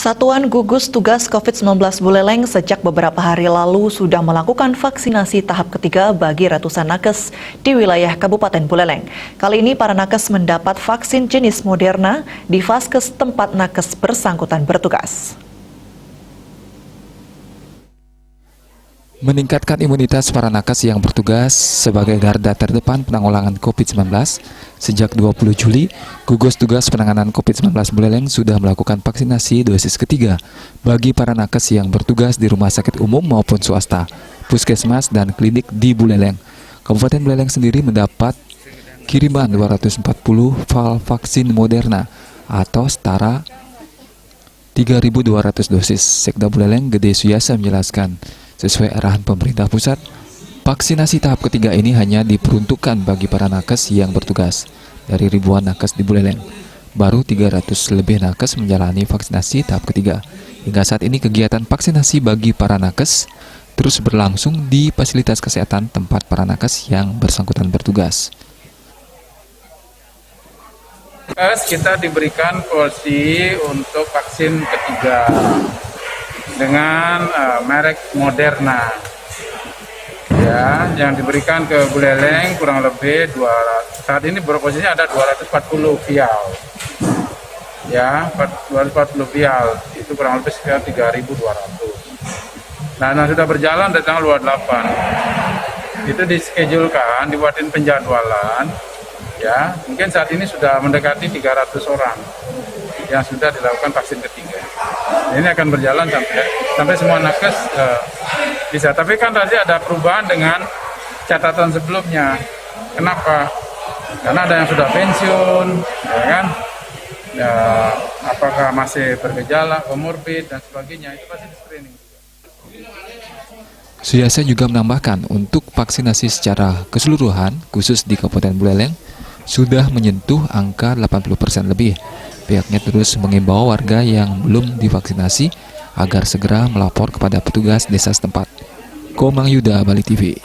Satuan Gugus Tugas COVID-19 Buleleng sejak beberapa hari lalu sudah melakukan vaksinasi tahap ketiga bagi ratusan nakes di wilayah Kabupaten Buleleng. Kali ini para nakes mendapat vaksin jenis Moderna di vaskes tempat nakes bersangkutan bertugas. Meningkatkan imunitas para nakes yang bertugas sebagai garda terdepan penanggulangan COVID-19, sejak 20 Juli, Gugus Tugas Penanganan COVID-19 Buleleng sudah melakukan vaksinasi dosis ketiga bagi para nakes yang bertugas di rumah sakit umum maupun swasta, puskesmas, dan klinik di Buleleng. Kabupaten Buleleng sendiri mendapat kiriman 240 vial vaksin Moderna atau setara 3.200 dosis. Sekda Buleleng Gede Suyasa menjelaskan, sesuai arahan pemerintah pusat, vaksinasi tahap ketiga ini hanya diperuntukkan bagi para nakes yang bertugas. Dari ribuan nakes di Buleleng, baru 300 lebih nakes menjalani vaksinasi tahap ketiga. Hingga saat ini kegiatan vaksinasi bagi para nakes terus berlangsung di fasilitas kesehatan tempat para nakes yang bersangkutan bertugas. Kita diberikan porsi untuk vaksin ketiga dengan merek Moderna, ya, yang diberikan ke Buleleng kurang lebih 200. Saat ini posisinya ada 240 vial, ya, 240 vial itu kurang lebih sekitar 3.200. Nah, sudah berjalan dari tanggal 28. Itu dischedulkan, dibuatin penjadwalan, ya, mungkin saat ini sudah mendekati 300 orang yang sudah dilakukan vaksin ketiga. Ini akan berjalan sampai semua nakes bisa. Tapi kan tadi ada perubahan dengan catatan sebelumnya. Kenapa? Karena ada yang sudah pensiun, ya kan? Ya, apakah masih bergejala, komorbid dan sebagainya, itu pasti di screening. Suyasa juga menambahkan untuk vaksinasi secara keseluruhan, khusus di Kabupaten Buleleng, sudah menyentuh angka 80% lebih. Pihaknya terus mengimbau warga yang belum divaksinasi agar segera melapor kepada petugas desa setempat. Komang Yuda, Bali TV.